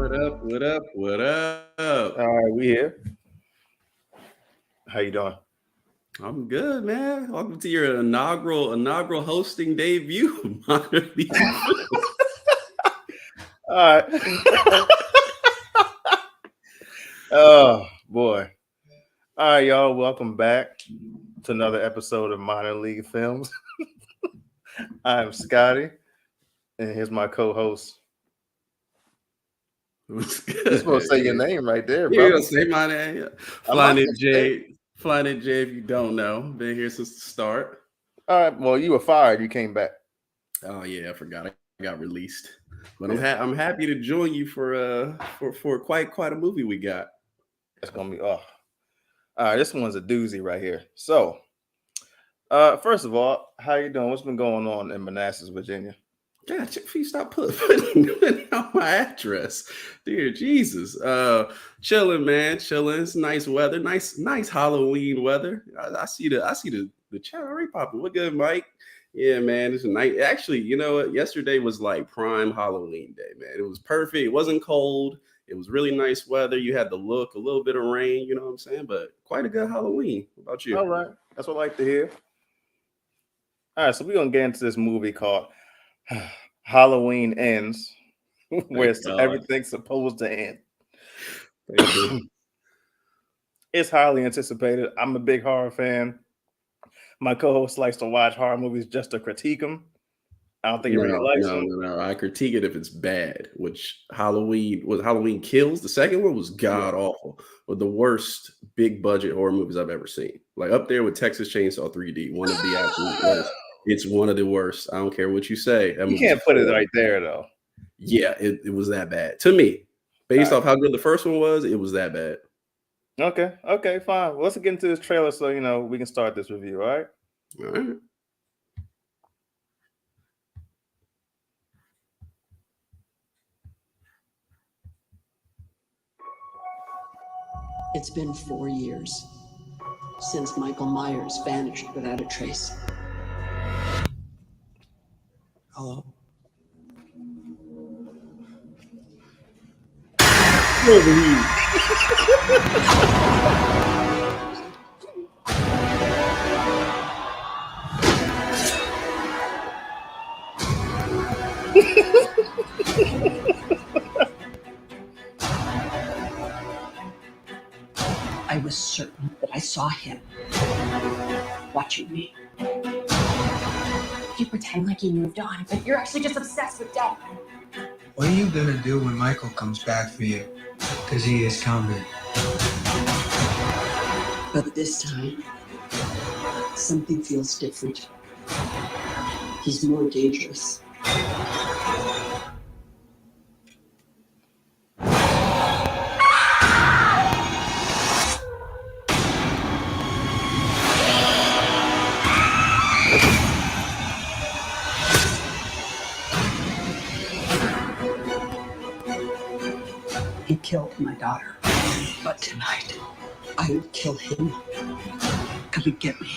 What up? What up? What up? All right, we here. How you doing? I'm good, man. Welcome to your inaugural hosting debut. Minor League. All right. Oh boy. All right, y'all. Welcome back to another episode of Minor League Films. I'm Scotty, and here's my co-host. What's You're good? supposed to say your name right there, You're brother. gonna say my name. I'm not Flyknit gonna say it. J. Flyknit J. If you don't know, been here since the start. All right. Well, you were fired. You came back. Oh yeah, I forgot. I got released, but Yeah, I'm happy to join you for quite a movie we got. it's gonna be. Oh, all right. This one's a doozy right here. So, first of all, how you doing? What's been going on in Manassas, Virginia? God, you stop putting out my address. Dear Jesus. Chilling, man. Chilling. It's nice weather. Nice Halloween weather. I see the chat already popping. What good, Mike? Yeah, man. It's a night. Actually, you know what? Yesterday was like prime Halloween day, man. It was perfect. It wasn't cold. It was really nice weather. You had the look, a little bit of rain, you know what I'm saying? But quite a good Halloween. What about you? All right. That's what I like to hear. All right, so we're gonna get into this movie called Halloween Ends, where Thank God. everything's supposed to end. Thank you. It's highly anticipated. I'm a big horror fan. My co-host likes to watch horror movies just to critique them. I don't think he really No, likes no, them. no, no. I critique it if it's bad, which Halloween Kills. The second one was Yeah. god awful. But the worst big budget horror movies I've ever seen. Like up there with Texas Chainsaw 3D, one of the absolute worst. It's one of the worst. I don't care what you say. That You movie's can't put it horrible. right there though. Yeah, it was that bad. To me. Based All off how good the first one was, it was that bad. right. Okay, fine. Well, let's get into this trailer so we can start this review. All right. All right. It's been 4 years since Michael Myers vanished without a trace. Hello? I was certain that I saw him watching me. You pretend like you moved on, but you're actually just obsessed with death. What are you gonna do when Michael comes back for you? Because he is coming. But this time, something feels different. He's more dangerous. He killed my daughter. But tonight, I would kill him. Come and get me.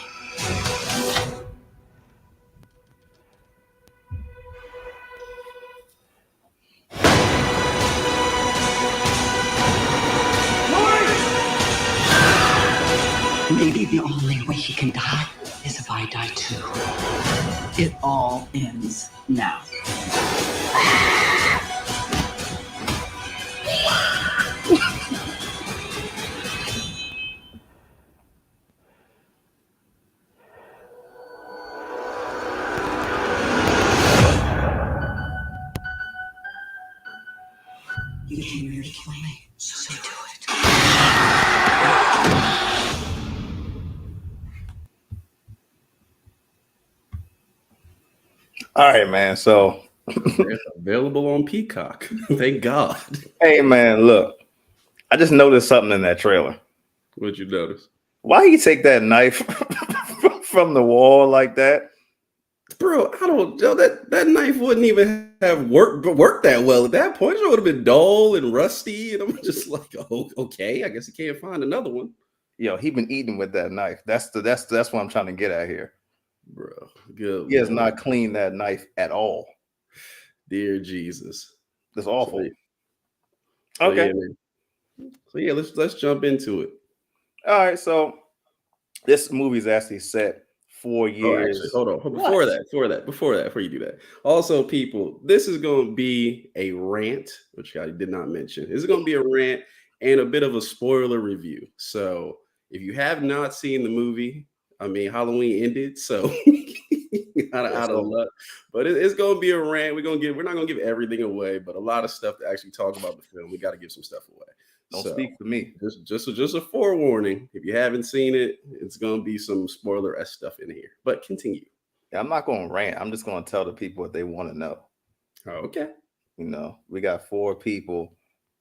Maybe the only way he can die is if I die too. It all ends now. You came here to kill me, so do it. All right, man. So, It's available on Peacock. Thank God. hey, man, look. I just noticed something in that trailer. What'd you notice? Why you take that knife from the wall like that? Bro, I don't know that knife wouldn't even have worked that well at that point. It would have been dull and rusty, and I'm just like, oh, okay, I guess he can't find another one. Yo, he been eating with that knife. That's what I'm trying to get at here. Bro, good. He has Lord. not cleaned that knife at all. Dear Jesus. That's awful. Okay. Yeah, man. So yeah, let's jump into it. All right. So this movie is actually set 4 Oh, actually, years. hold on. Before you do that. Also, people, this is going to be a rant, which I did not mention. This is going to be a rant and a bit of a spoiler review. So, if you have not seen the movie, I mean, Halloween ended, so out of So luck. But it's going to be a rant. We're not going to give everything away, but a lot of stuff to actually talk about the film. We got to give some stuff away. don't So, speak for me. just a forewarning. If you haven't seen it, it's gonna be some spoiler-esque stuff in here. But continue. Yeah, I'm not going to rant. I'm just going to tell the people what they want to know. Oh, okay. You know, we got 4 people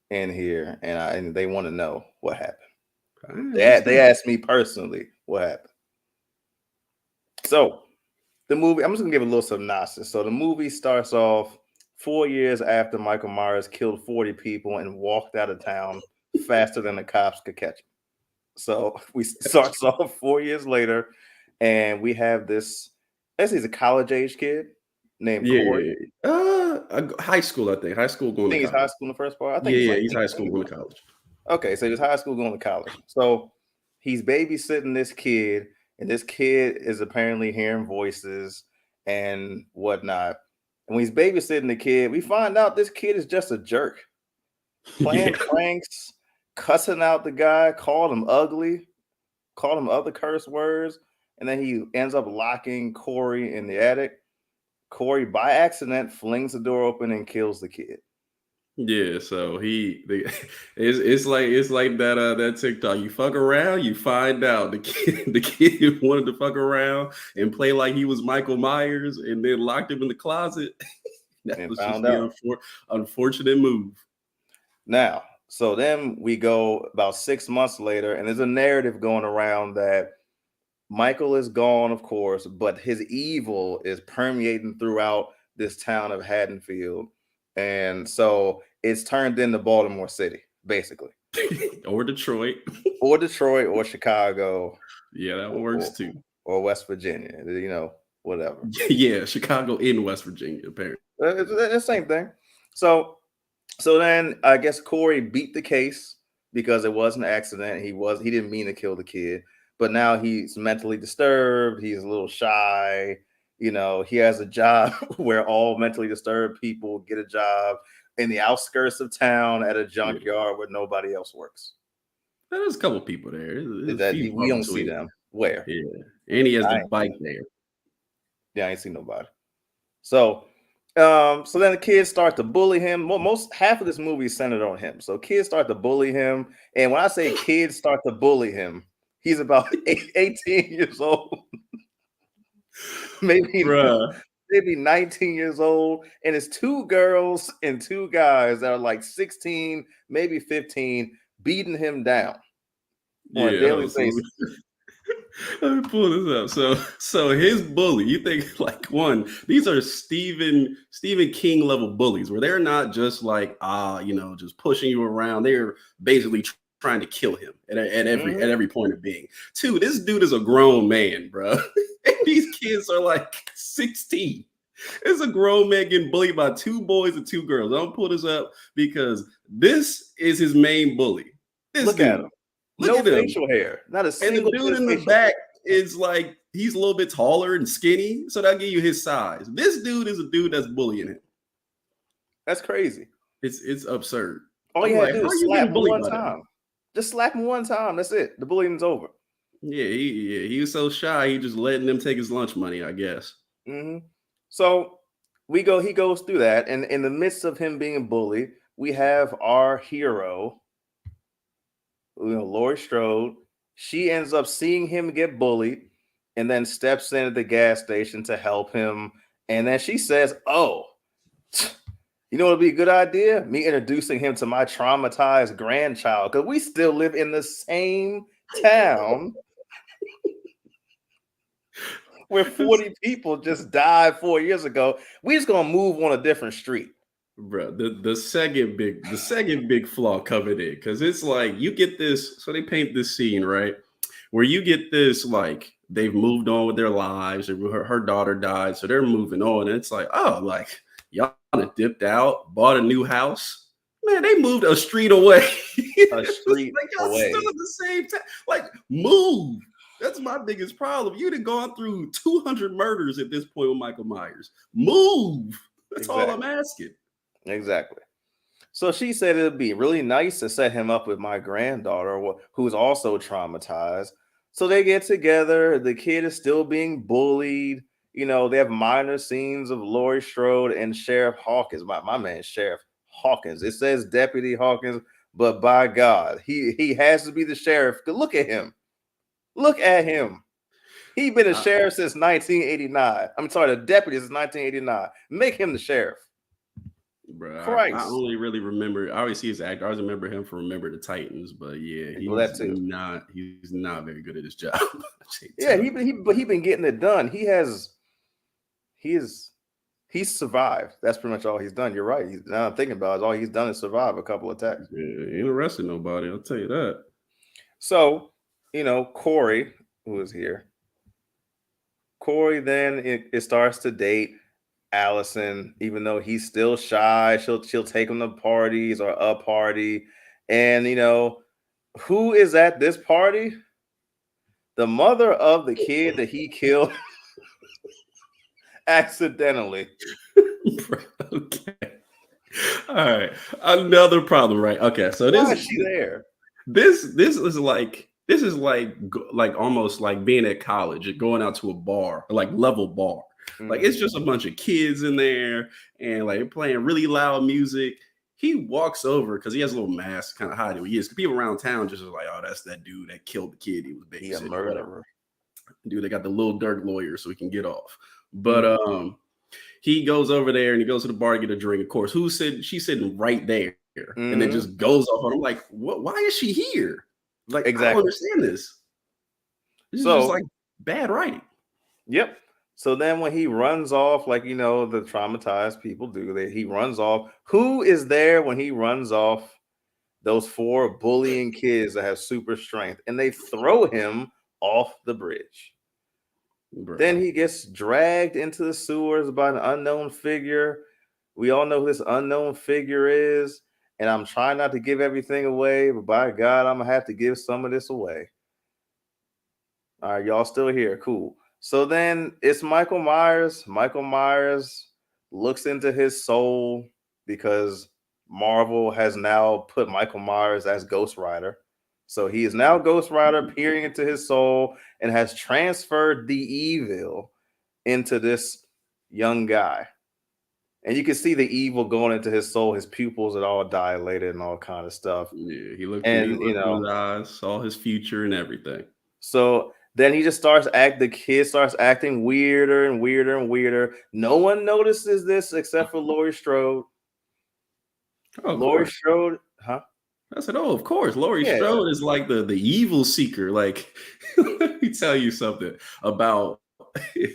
in here, and they want to know what happened. They asked me personally what happened. So the movie, I'm just gonna give a little synopsis. So the movie starts off 4 years after Michael Myers killed 40 people and walked out of town faster than the cops could catch him. So we starts off 4 years later, and we have this. He's a college age kid named Corey. High school, I think. High school I going think to he's high college. school in the first part. I think He's high school going to college. Okay, so he's high school going to college. So he's babysitting this kid, and this kid is apparently hearing voices and whatnot. And when he's babysitting the kid, we find out this kid is just a jerk, playing pranks, cussing out the guy, called him ugly, called him other curse words, and then he ends up locking Corey in the attic. Corey, by accident, flings the door open and kills the kid. Yeah, so it's like that TikTok. You fuck around, you find out the kid wanted to fuck around and play like he was Michael Myers, and then locked him in the closet. That was just the unfortunate move. Now, so then we go about 6 months later, and there's a narrative going around that Michael is gone, of course, but his evil is permeating throughout this town of Haddonfield. And so it's turned into Baltimore City, basically. Or Detroit. or Chicago. Yeah, that works too. Or West Virginia, you know, whatever. Yeah, Chicago in West Virginia, apparently. It's the same thing. So then I guess Corey beat the case because it was an accident. He didn't mean to kill the kid, but now he's mentally disturbed. He's a little shy. You know, he has a job where all mentally disturbed people get a job in the outskirts of town at a junkyard where nobody else works. There's a couple people there. We don't see them. Where? Yeah. And he has the bike there. Yeah, I ain't seen nobody. So then the kids start to bully him. Half of this movie is centered on him. So kids start to bully him. And when I say kids start to bully him, he's about 18 years old. maybe 19 years old. And it's 2 girls and 2 guys that are like 16, maybe 15, beating him down on a daily basis. Let me pull this up. So his bully, you think these are Stephen King level bullies where they're not just like just pushing you around. They're basically trying to kill him at every point of being. 2, this dude is a grown man, bro. And these kids are like 16. It's a grown man getting bullied by 2 boys and 2 girls. I'm gonna pull this up because this is his main bully. Look at him. No facial hair. Not a single. And the dude in the back is like, he's a little bit taller and skinny, so that'll give you his size. This dude is a dude that's bullying him. That's crazy. It's absurd. All you have to do is slap him one time. Just slap him one time. That's it. The bullying's over. Yeah, he was so shy. He just letting them take his lunch money, I guess. Mm-hmm. So he goes through that, and in the midst of him being a bully, we have our hero, Laurie Strode. She ends up seeing him get bullied and then steps in at the gas station to help him. And then she says, "Oh, you know what would be a good idea? Me introducing him to my traumatized grandchild, because we still live in the same town where 40 people just died 4 years ago. We just gonna move on a different street." Bro, the second big flaw coming in, because it's like you get this, so they paint this scene, right, where you get this, like, they've moved on with their lives, her daughter died, so they're moving on, and it's like, oh, like, y'all dipped out, bought a new house, Man, they moved a street away. A street like y'all away. still at the same time. Like, move. That's my biggest problem. You'd have gone through 200 murders at this point with Michael Myers. Move. That's all I'm asking. Exactly. So she said it'd be really nice to set him up with my granddaughter, who's also traumatized. So they get together. The kid is still being bullied. You know, they have minor scenes of Laurie Strode and Sheriff Hawkins. My man, Sheriff Hawkins. It says Deputy Hawkins, but by God, he has to be the sheriff. Look at him. Look at him. He's been a sheriff since 1989. I'm sorry, the deputy since 1989. Make him the sheriff. Bro, I only really remember. I always see his actor. I always remember him from Remember the Titans, but yeah, he's not very good at his job. Yeah, he been getting it done. He's survived. That's pretty much all he's done. You're right. Now I'm thinking about it, all he's done is survive a couple attacks. Yeah, he ain't arrested nobody. I'll tell you that. So, you know, Corey, who is here. Corey then it starts to date Allison, even though he's still shy. She'll take him to parties or a party. And, you know, who is at this party? The mother of the kid that he killed accidentally. Okay. All right. Another problem, right? Okay. So Why is she there? This is like almost like being at college, going out to a bar, like level bar. Like it's just a bunch of kids in there and like playing really loud music. He walks over because he has a little mask kind of hiding who he is. People around town just like, oh, that's that dude that killed the kid. He was babysitting. He a murderer. Dude, they got the Lil Durk lawyer so he can get off. But he goes over there and he goes to the bar to get a drink. Of course, she's sitting right there and then just goes off on him. Like, what? Why is she here? Like, exactly. I don't understand this. This is just like bad writing. Yep. So then when he runs off, like, you know, the traumatized people do, he runs off. Who is there when he runs off? Those 4 bullying kids that have super strength, and they throw him off the bridge. Bro. Then he gets dragged into the sewers by an unknown figure. We all know who this unknown figure is, and I'm trying not to give everything away, but by God, I'm going to have to give some of this away. All right, y'all still here. Cool. So then it's Michael Myers. Michael Myers looks into his soul because Marvel has now put Michael Myers as Ghost Rider. So he is now Ghost Rider peering into his soul and has transferred the evil into this young guy. And you can see the evil going into his soul. His pupils are all dilated and all kind of stuff. Yeah, he looked in his eyes, saw his future and everything. So then he just the kid starts acting weirder and weirder and weirder. No one notices this except for Laurie Strode. Oh, Laurie Strode, huh? I said, oh, of course. Laurie Strode is like the evil seeker. Like, let me tell you something about,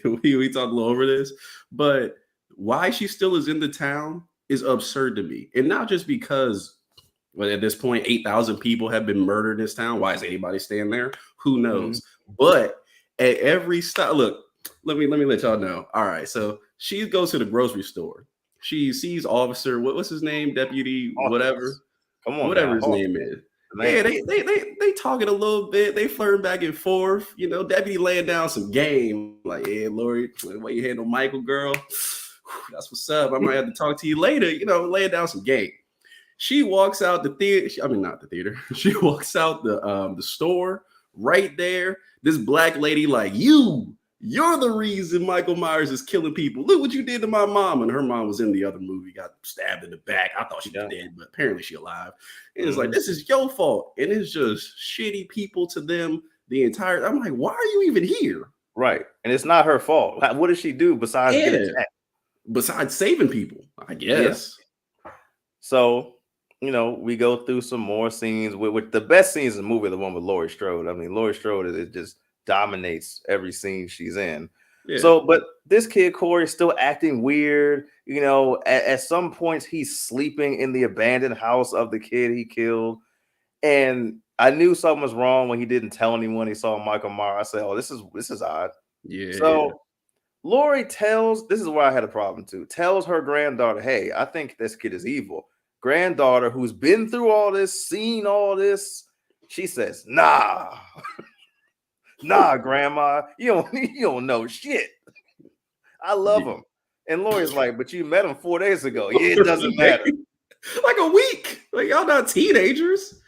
we talked a little over this, but why she still is in the town is absurd to me. And not just because, well, at this point, 8,000 people have been murdered in this town. Why is anybody staying there? Who knows? But at every stop, look, let me let y'all know. All right, so she goes to the grocery store. She sees Officer, what's his name? Deputy, whatever. Come on, whatever his name is. Yeah, they talking a little bit. They flirting back and forth. You know, Deputy laying down some game. Like, hey, Laurie, what you handle Michael, girl? That's what's up. I might have to talk to you later. You know, laying down some game. She walks out the theater. I mean, not the theater. She walks out the store right there. This black lady, like, you're the reason Michael Myers is killing people. Look what you did to my mom. And her mom was in the other movie, got stabbed in the back. I thought she was dead, but apparently she alive. And it's like, this is your fault. And it's just shitty people to them the entire. I'm like, why are you even here? Right. And it's not her fault. What does she do besides get attacked? Besides saving people, I guess. Yeah. So, you know, we go through some more scenes with the best scenes in the movie, the one with Laurie Strode. I mean, Laurie Strode, it just dominates every scene she's in. Yeah. So, but this kid Corey is still acting weird. You know, at some points he's sleeping in the abandoned house of the kid he killed. And I knew something was wrong when he didn't tell anyone he saw Michael Myers. I said, oh, this is odd. Yeah. So Laurie this is where I had a problem too, tells her granddaughter, hey, I think this kid is evil. granddaughter, who's been through all this, seen all this, she says, nah, grandma, you don't know shit. I love him. And Laurie's like, but you met him 4 days ago. Yeah, it doesn't matter. Like a week. Like, y'all not teenagers.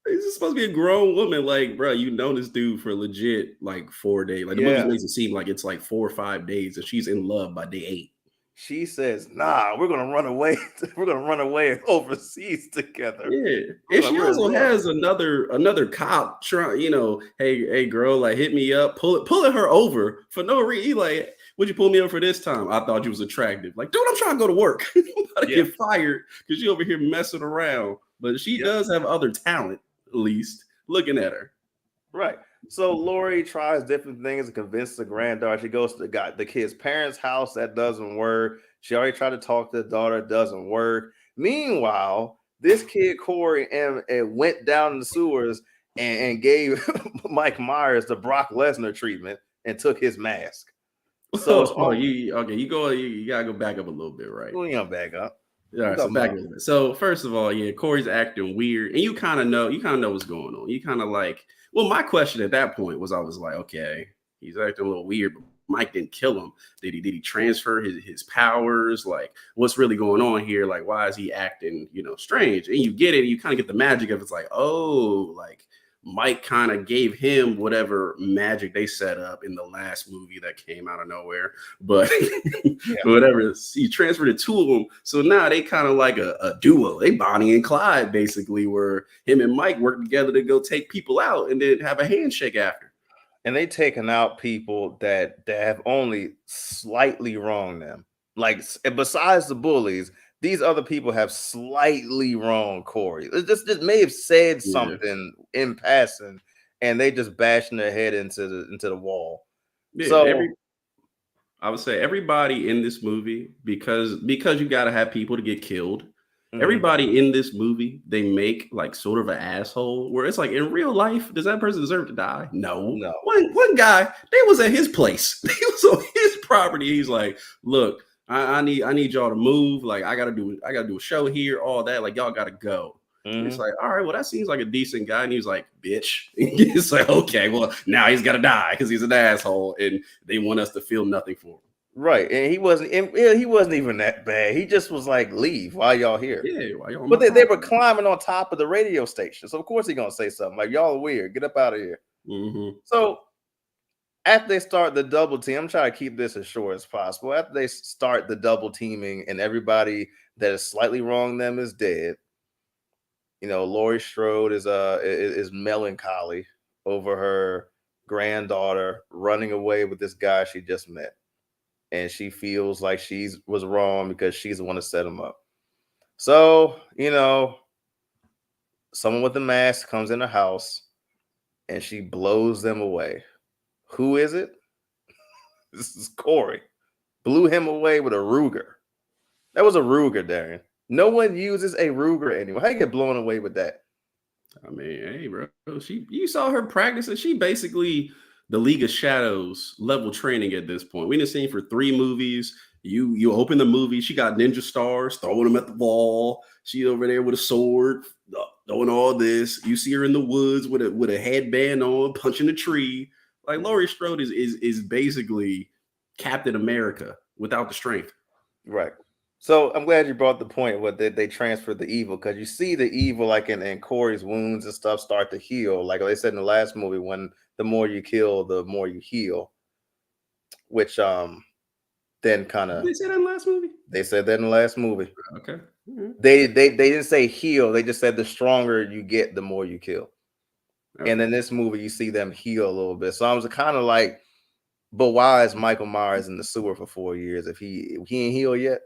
This is supposed to be a grown woman. Like, bro, you know this dude for legit like 4 days. Like, the movie makes it seem like it's like 4 or 5 days, and she's in love by day 8. She says, nah, we're gonna run away. We're gonna run away overseas together. Yeah. And she also has another cop trying, hey girl, like, hit me up, pulling her over for no reason. Like, would you pull me over for this time? I thought you was attractive. Like, dude, I'm trying to go to work. I'm about to get fired because you over here messing around. But she does have other talent, at least, looking at her. Right. So Laurie tries different things to convince the granddaughter. She goes to the kid's parents' house. That doesn't work. She already tried to talk to the daughter. It doesn't work. Meanwhile, this kid, Corey, and went down in the sewers and gave Mike Myers the Brock Lesnar treatment and took his mask. So you gotta go back up a little bit, right? Well, back up. All right, so back a little bit. So first of all, Corey's acting weird, and you kind of know what's going on. You kind of like, well, my question at that point was, I was like, okay, he's acting a little weird, but Mike didn't kill him. Did he transfer his powers? Like, what's really going on here? Like, why is he acting, strange? And you get it. You kind of get the magic of it's like, oh, like Mike kind of gave him whatever magic they set up in the last movie that came out of nowhere. But whatever, he transferred it to him. So now they kind of like a duo. They Bonnie and Clyde, basically, where him and Mike work together to go take people out and then have a handshake after. And they taken out people that have only slightly wronged them. Like, besides the bullies, these other people have slightly wronged Corey. It just may have said something in passing, and they just bashing their head into the wall. Yeah, so I would say everybody in this movie, because you got to have people to get killed. Mm-hmm. Everybody in this movie, they make like sort of an asshole where it's like, in real life, does that person deserve to die? No. One guy, they was at his place. He was on his property. He's like, look, I need y'all to move. Like, I gotta do a show here, all that. Like, y'all gotta go. Mm-hmm. It's like, all right, well, that seems like a decent guy. And he was like, bitch. It's like, okay, well, now he's gotta die because he's an asshole, and they want us to feel nothing for him. Right, and he wasn't even that bad. He just was like, leave while y'all here. Yeah, while y'all. But they were climbing on top of the radio station, so of course he's gonna say something like, y'all are weird. Get up out of here. Mm-hmm. So after they start the double team, I'm trying to keep this as short as possible. After they start the double teaming and everybody that is slightly wrong them is dead, Laurie Strode is melancholy over her granddaughter running away with this guy she just met. And she feels like she was wrong because she's the one to set him up. So, someone with a mask comes in the house and she blows them away. Who is it? This is Corey. Blew him away with a Ruger. That was a Ruger, Darren. No one uses a Ruger anymore. How you get blown away with that? I mean, hey, bro. You saw her practicing. She basically the League of Shadows level training at this point. We done seen for 3 movies. You open the movie. She got ninja stars, throwing them at the wall. She over there with a sword, doing all this. You see her in the woods with a headband on, punching a tree. Like, Laurie Strode is basically Captain America without the strength. Right. So I'm glad you brought the point where they transferred the evil, because you see the evil like in Corey's wounds and stuff start to heal. Like they said in the last movie, when the more you kill, the more you heal. Which then kind of they said that in the last movie. They said that in the last movie. Okay. Mm-hmm. They didn't say heal. They just said the stronger you get, the more you kill. Okay. And in this movie, you see them heal a little bit. So I was kind of like, but why is Michael Myers in the sewer for 4 years if he ain't healed yet?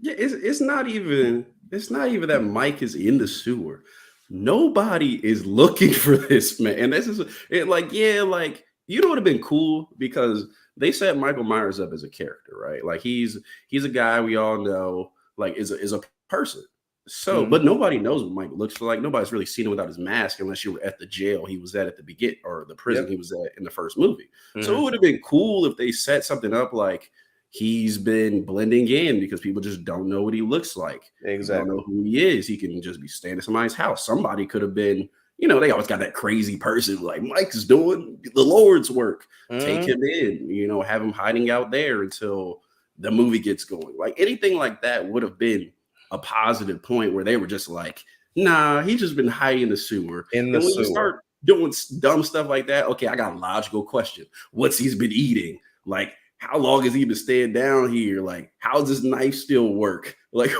Yeah, it's not even that Mike is in the sewer. Nobody is looking for this man, and this is it. Like, yeah, like, you know, would have been cool because they set Michael Myers up as a character, right? Like, he's a guy we all know, like, is a person. So, but nobody knows what Mike looks like. Nobody's really seen him without his mask unless you were at the jail he was at the beginning, or the prison he was at in the first movie. So it would have been cool if they set something up like, he's been blending in because people just don't know what he looks like. Exactly. Don't know who he is. He can just be staying at somebody's house. Somebody could have been, they always got that crazy person like Mike's doing the Lord's work. Take him in, have him hiding out there until the movie gets going. Like anything like that would have been a positive point where they were just like, nah, he's just been hiding in the sewer. In the and when sewer. you start doing dumb stuff like that, okay, I got a logical question. What's he's been eating? Like, how long has he been staying down here? Like, how does this knife still work? Like,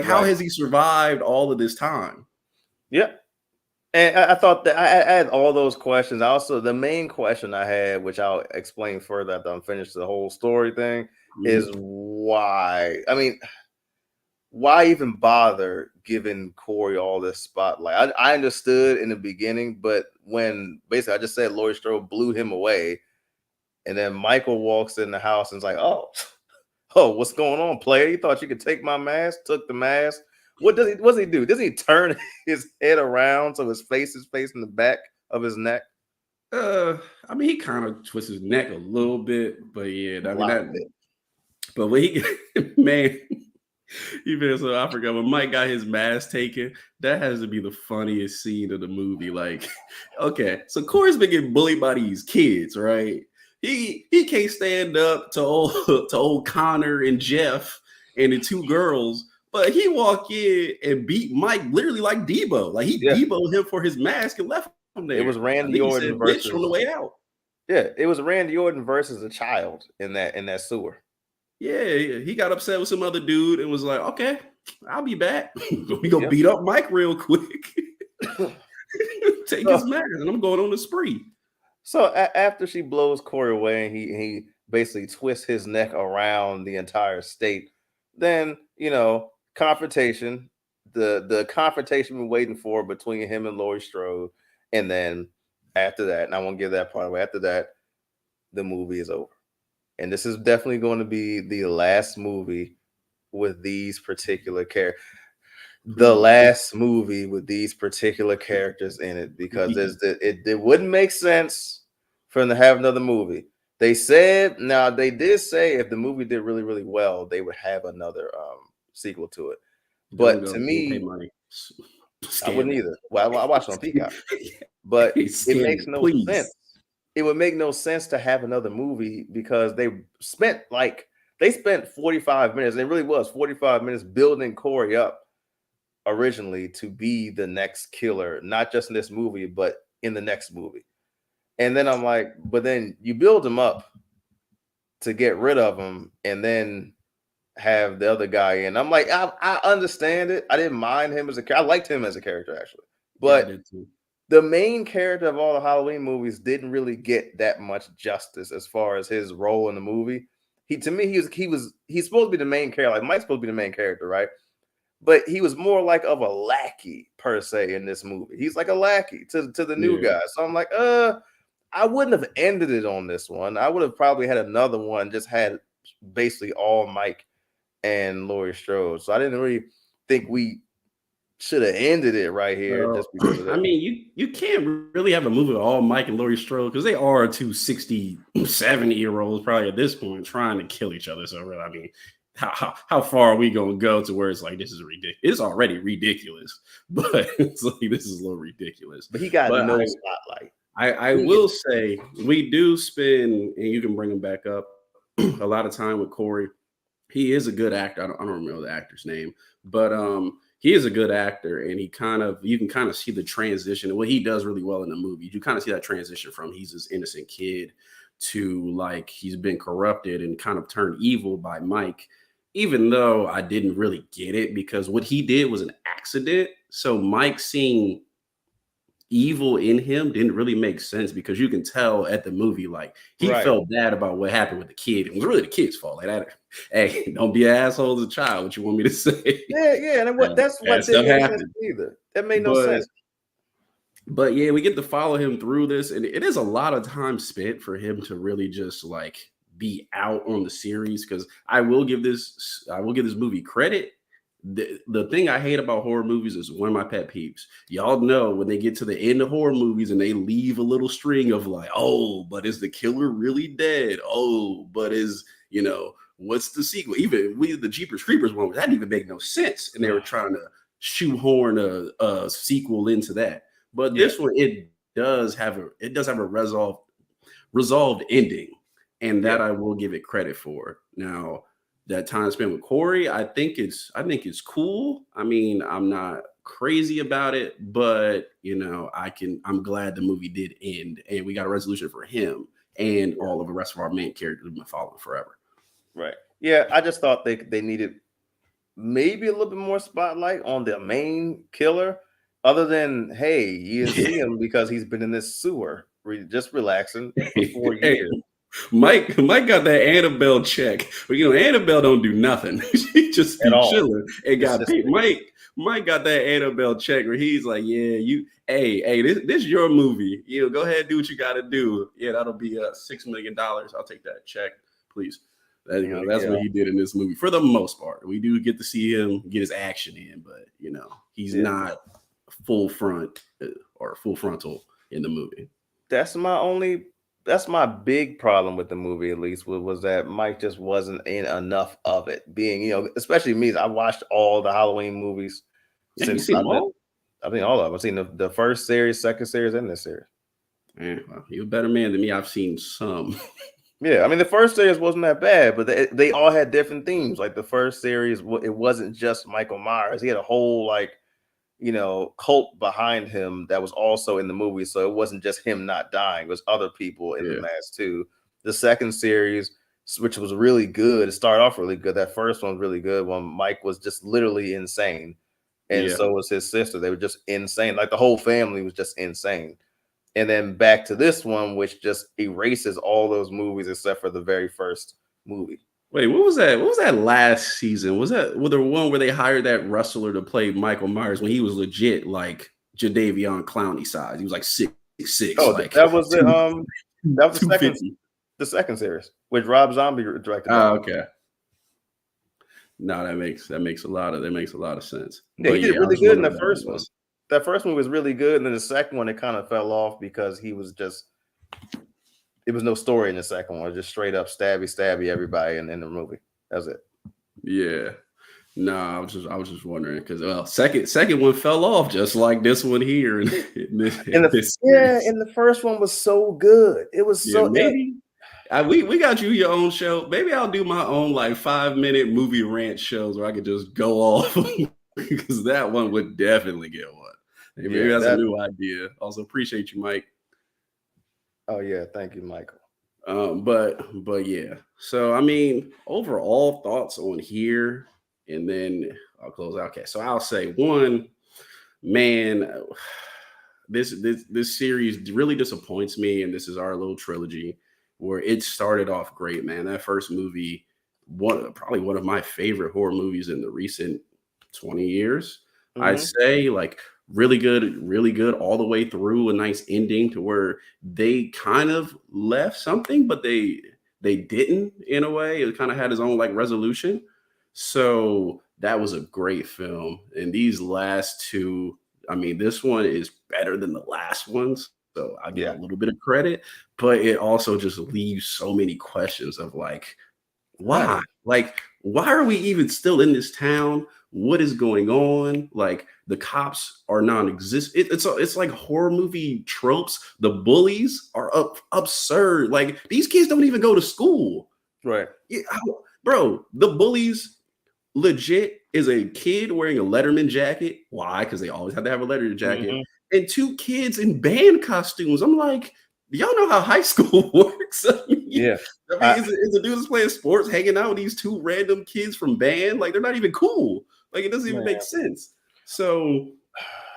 how has he survived all of this time? Yeah. And I thought that I had all those questions. Also, the main question I had, which I'll explain further after I'm finished the whole story thing, is why? I mean, why even bother giving Corey all this spotlight? I understood in the beginning, but when basically I just said Laurie Strode blew him away, and then Michael walks in the house and is like, oh, what's going on, player? You thought you could take my mask? Took the mask. What does he do? Does he turn his head around so his face is facing the back of his neck? I mean, he kind of twists his neck a little bit, but yeah, I mean that. But when he, man, so I forgot when Mike got his mask taken. That has to be the funniest scene of the movie. Like, okay, so Corey's been getting bullied by these kids, right? He can't stand up to old Connor and Jeff and the two girls. But he walked in and beat Mike literally like Debo. Like he Debo'd him for his mask and left him there. It was Randy Orton versus on the way out. Yeah, it was Randy Orton versus a child in that sewer. Yeah, he got upset with some other dude and was like, "Okay, I'll be back. We gonna beat up Mike real quick. Take his mask, and I'm going on the spree." So after she blows Corey away, and he basically twists his neck around the entire state. Then confrontation, the confrontation we're waiting for between him and Laurie Strode, and then after that, and I won't give that part away. After that, the movie is over, and this is definitely going to be the last movie with these particular characters. The last movie with these particular characters in it, because it wouldn't make sense for them to have another movie. They did say if the movie did really, really well, they would have another sequel to it. But to me, I wouldn't either. Well, I watched it on Peacock, but it makes no sense. It would make no sense to have another movie because they spent 45 minutes. And it really was 45 minutes building Corey up originally to be the next killer, not just in this movie, but in the next movie. And then I'm like, but then you build him up to get rid of him and then have the other guy in. I'm like, I understand it. I didn't mind him as a character. I liked him as a character, actually. But the main character of all the Halloween movies didn't really get that much justice as far as his role in the movie. He's supposed to be the main character. Like Mike's supposed to be the main character, right? But he was more like of a lackey per se in this movie. He's like a lackey to the new guy. So I'm like, I wouldn't have ended it on this one. I would have probably had another one, just had basically all Mike and Laurie Strode. So I didn't really think we should have ended it right here. Just because of that. I mean, you can't really have a movie with all Mike and Laurie Strode because they are two 60, 70-year-olds probably at this point trying to kill each other. So really, I mean, how far are we going to go to where it's like, this is ridiculous? It's already ridiculous, but it's like, this is a little ridiculous. But he got no spotlight. I will say we do spend, and you can bring him back up, a lot of time with Corey. He is a good actor. I don't remember the actor's name, but he is a good actor, and you can kind of see the transition. And what he does really well in the movie, you kind of see that transition from he's this innocent kid to like he's been corrupted and kind of turned evil by Mike. Even though I didn't really get it because what he did was an accident. So Mike seeing evil in him didn't really make sense because you can tell at the movie, like he felt bad about what happened with the kid. It was really the kid's fault. Like that, hey, don't be an asshole as a child. What you want me to say? Yeah. And that's what didn't make sense either. That made no sense. But yeah, we get to follow him through this, and it is a lot of time spent for him to really just like be out on the series. Because I will give this movie credit. The thing I hate about horror movies is one of my pet peeves. Y'all know when they get to the end of horror movies and they leave a little string of like, oh, but is the killer really dead? Oh, but is what's the sequel? Even the Jeepers Creepers one, that didn't even make no sense, and they were trying to shoehorn a sequel into that. But this one, it does have a resolved ending, and that I will give it credit for. Now, that time spent with Corey, I think it's cool. I mean, I'm not crazy about it, but I'm glad the movie did end, and we got a resolution for him and all of the rest of our main characters we've been following forever. Right. Yeah, I just thought they needed maybe a little bit more spotlight on the main killer, other than, hey, you didn't see him because he's been in this sewer, just relaxing for 4 years. Mike got that Annabelle check. But Annabelle don't do nothing. She just be chilling and got paid. Mike got that Annabelle check where he's like, yeah, this is your movie. Go ahead and do what you gotta do. Yeah, that'll be $6 million. I'll take that check, please. That's what he did in this movie for the most part. We do get to see him get his action in, but he's not full front or full frontal in the movie. That's my big problem with the movie, at least, was that Mike just wasn't in enough of it. Being, especially me, I watched all the Halloween movies since I've been. I think all of them. I've seen the first series, second series, and this series. Man, well, you're a better man than me. I've seen some. Yeah, I mean, the first series wasn't that bad, but they all had different themes. Like the first series, it wasn't just Michael Myers. He had a whole cult behind him that was also in the movie. So it wasn't just him not dying. It was other people in the mask too. The second series, which was really good, it started off really good. That first one was really good when Mike was just literally insane. And so was his sister. They were just insane. Like the whole family was just insane. And then back to this one, which just erases all those movies except for the very first movie. Wait, what was that? What was that last season? Was that the one where they hired that wrestler to play Michael Myers when he was legit like Jadeveon Clowney size? He was like 6'6". Oh, like, that was the second series, which Rob Zombie directed. Oh, okay. No, that makes a lot of sense. Yeah, he did really good in the first one. That first one was really good, and then the second one it kind of fell off because it was no story in the second one. It was just straight up stabby everybody in the movie. That's it. Yeah. No, I was just wondering because second one fell off just like this one here. The first one was so good. It was so maybe. We got you your own show. Maybe I'll do my own 5-minute movie rant shows where I could just go off because that one would definitely get one. Maybe that's a new idea. Also appreciate you, Mike. Oh yeah, thank you, Michael. But yeah. So I mean, overall thoughts on here, and then I'll close out. Okay, so I'll say one, man, this series really disappoints me, and this is our little trilogy where it started off great, man. That first movie, probably one of my favorite horror movies in the recent 20 years. Mm-hmm. I'd say really good all the way through, a nice ending to where they kind of left something, but they didn't in a way. It kind of had its own resolution. So that was a great film. And these last two, I mean, this one is better than the last ones. So I'll give a little bit of credit, but it also just leaves so many questions of why? Why are we even still in this town? What is going on? The cops are non-existent. It's like horror movie tropes. The bullies are absurd. These kids don't even go to school. Right. Yeah, bro, the bullies legit is a kid wearing a Letterman jacket. Why? Because they always have to have a Letterman jacket. Mm-hmm. And two kids in band costumes. I'm like, y'all know how high school works. I mean, is a dude that's playing sports hanging out with these two random kids from band? They're not even cool. It doesn't even make sense. So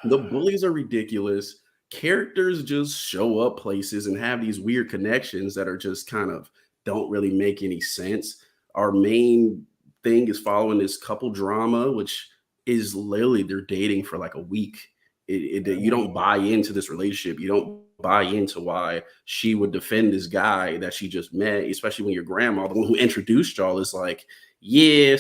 the bullies are ridiculous. Characters just show up places and have these weird connections that are just kind of don't really make any sense. Our main thing is following this couple drama, which is literally they're dating for a week. You don't buy into this relationship. You don't buy into why she would defend this guy that she just met, especially when your grandma, the one who introduced y'all, is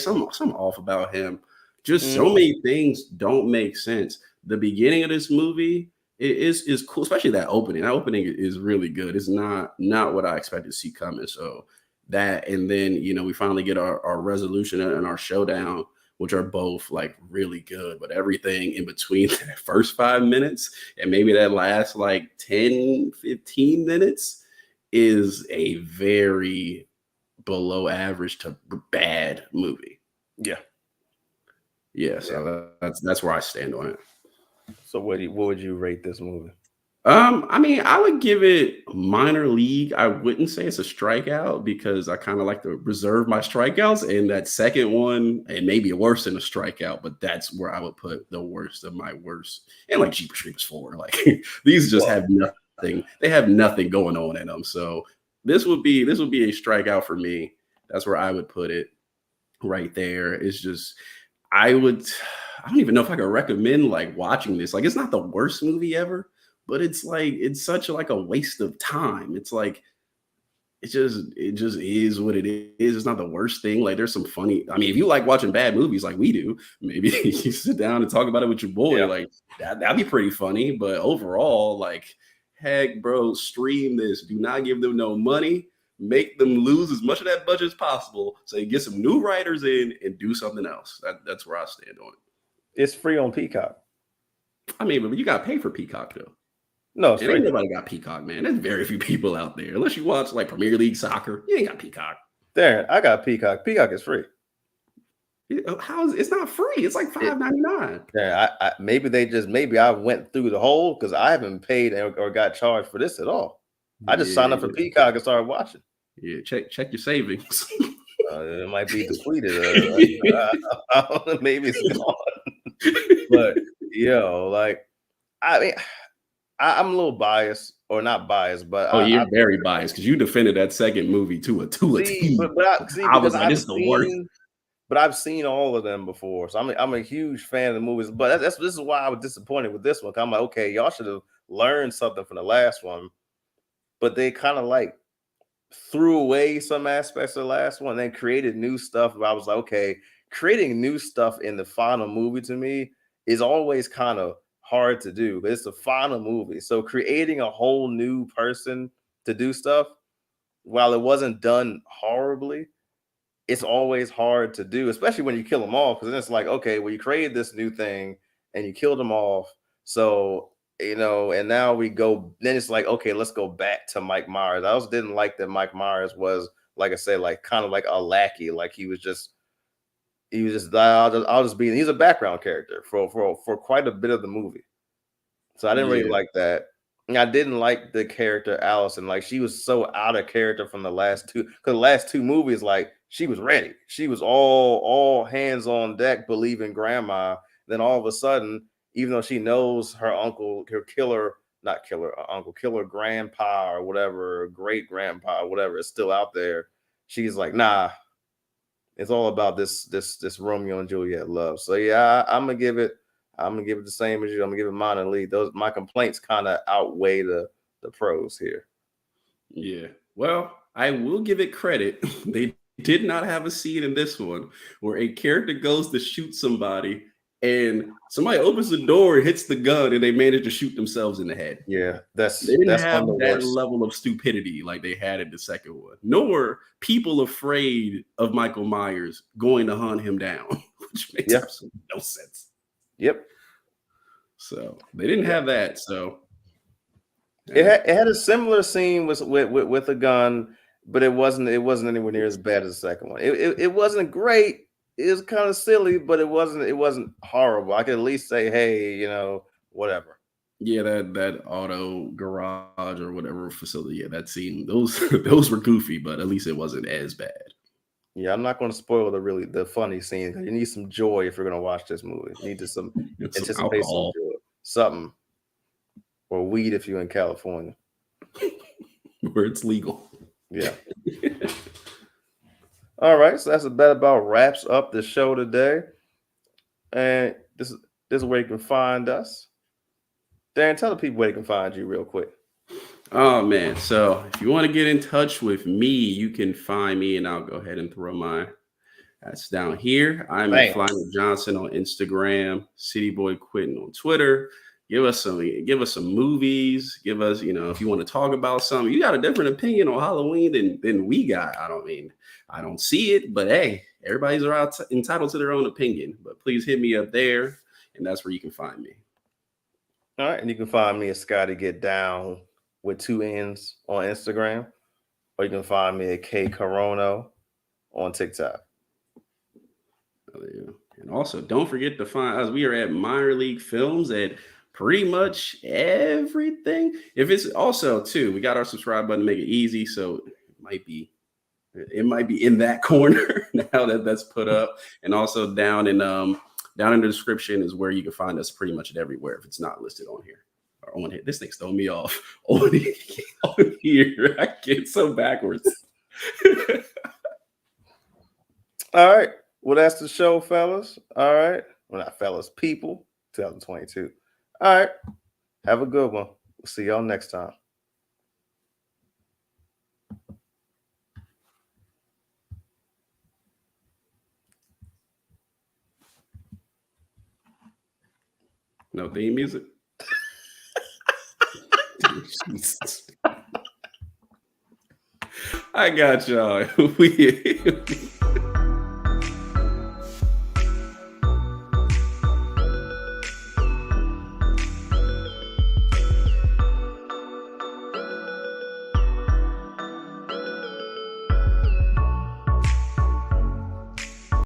something off about him. Just so many things don't make sense. The beginning of this movie is cool, especially that opening. That opening is really good. It's not what I expected to see coming. So that, and then we finally get our resolution and our showdown, which are both like really good. But everything in between that first 5 minutes and maybe that last like 10-15 minutes is a very below average to bad movie. Yeah. So that's where I stand on it. So what would you rate this movie? I mean, I would give it minor league. I wouldn't say it's a strikeout because I kind of like to reserve my strikeouts. And that second one, it may be worse than a strikeout, but that's where I would put the worst of my worst. And like Jeepers Creepers 4, like these just have nothing. They have nothing going on in them. So this would be a strikeout for me. That's where I would put it right there. It's just I don't even know if I could recommend like watching this. Like, it's not the worst movie ever, but it's like it's such like a waste of time. It's like it just is what it is. It's not the worst thing. Like, there's some funny. I mean, if you like watching bad movies like we do, maybe you sit down and talk about it with your boy. Yeah. Like that'd be pretty funny. But overall, like, heck, bro, stream this. Do not give them no money. Make them lose as much of that budget as possible so you get some new writers in and do something else. That's where I stand on it. It's free on Peacock. I mean, but you got to pay for Peacock, though. No, it's And free. ain't nobody got Peacock, man. There's very few people out there. Unless you watch like Premier League soccer, you ain't got Peacock. Darren, I got Peacock. Peacock is free. It's not free? It's like $5.99. Yeah, maybe I went through the hole because I haven't paid or got charged for this at all. I just signed up for Peacock and started watching. Yeah, check your savings. It might be depleted. Maybe it's gone. But like, I mean, I'm a little biased, or not biased, but you're very biased because you defended that second movie to a T. I was like, this is the worst. But I've seen all of them before, so I'm a huge fan of the movies. But this is why I was disappointed with this one. I'm like, okay, y'all should have learned something from the last one, but they kind of like threw away some aspects of the last one and then created new stuff. I was like, okay, creating new stuff in the final movie to me is always kind of hard to do, but it's the final movie. So creating a whole new person to do stuff, while it wasn't done horribly, it's always hard to do, especially when you kill them off, because then it's like, okay, well, you created this new thing and you killed them off. So, and now then it's like, okay, let's go back to Mike Myers. I also didn't like that Mike Myers was, like I said, like kind of like a lackey. Like he's a background character for quite a bit of the movie. So I didn't really like that. And I didn't like the character Allison. Like, she was so out of character from the last two, because the last two movies, like, she was ready. She was all hands on deck, believing grandma. Then all of a sudden, even though she knows her uncle, her grandpa or whatever, great grandpa, whatever is still out there, she's like, nah, it's all about this Romeo and Juliet love. So yeah, I'm gonna give it the same as you. I'm gonna give it minor league. My complaints kind of outweigh the pros here. Yeah. Well, I will give it credit. They did not have a scene in this one where a character goes to shoot somebody and somebody opens the door and hits the gun and they manage to shoot themselves in the head. Yeah, they didn't have that worst level of stupidity like they had in the second one. Nor were people afraid of Michael Myers going to hunt him down, which makes absolutely no sense. Yep. So they didn't have that. So it had a similar scene with a gun, but it wasn't anywhere near as bad as the second one. It wasn't great. It was kind of silly, but it wasn't horrible. I could at least say, hey, whatever. Yeah, that auto garage or whatever facility. Yeah, that scene. Those were goofy, but at least it wasn't as bad. Yeah, I'm not going to spoil the funny scene. You need some joy if you're going to watch this movie. You need some anticipate some joy, something, or weed if you're in California, where it's legal. Yeah. All right, so that's about wraps up the show today, and this is where you can find us. Darren, tell the people where they can find you real quick. Oh man, so if you want to get in touch with me, you can find me, and I'll go ahead and throw that's down here. I'm at Flyknit Johnson on Instagram, City Boy Quentin on Twitter. Give us some movies. Give us, if you want to talk about something, you got a different opinion on Halloween than we got. I don't see it, but hey, everybody's entitled to their own opinion. But please hit me up there, and that's where you can find me. All right, and you can find me at Scotty Get Down with 2 N's on Instagram, or you can find me at K Corono on TikTok. Oh, yeah. And also, don't forget to find us. We are at Minor League Films at pretty much everything. If it's also too, we got our subscribe button to make it easy, so it might be in that corner now that that's put up, and also down in the description is where you can find us pretty much everywhere if it's not listed on here or on here. This thing's throwing me off on here. I get so backwards. All right. Well, that's the show, fellas. All right. Well, not fellas, people. 2022. All right. Have a good one. We'll see y'all next time. No theme music. Jesus. I got y'all.